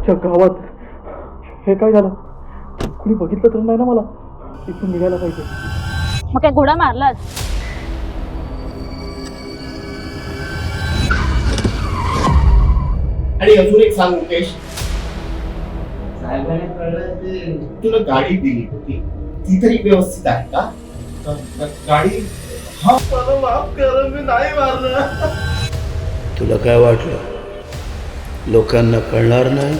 अख्ख्या गावात हे काय झालं? कुणी बघितलं तर नाही ना मला? इथून निघायला पाहिजे. मग काय घोडा मारलाच? आणि अजून एक सांग मुकेश, साहेबांनी कळलं ते तुला गाडी दिली होती ती तरी व्यवस्थित आहे का? गाडी हा मला माफ कर, मी नाही मारलं. तुला काय वाटलं लोकांना कळणार नाही?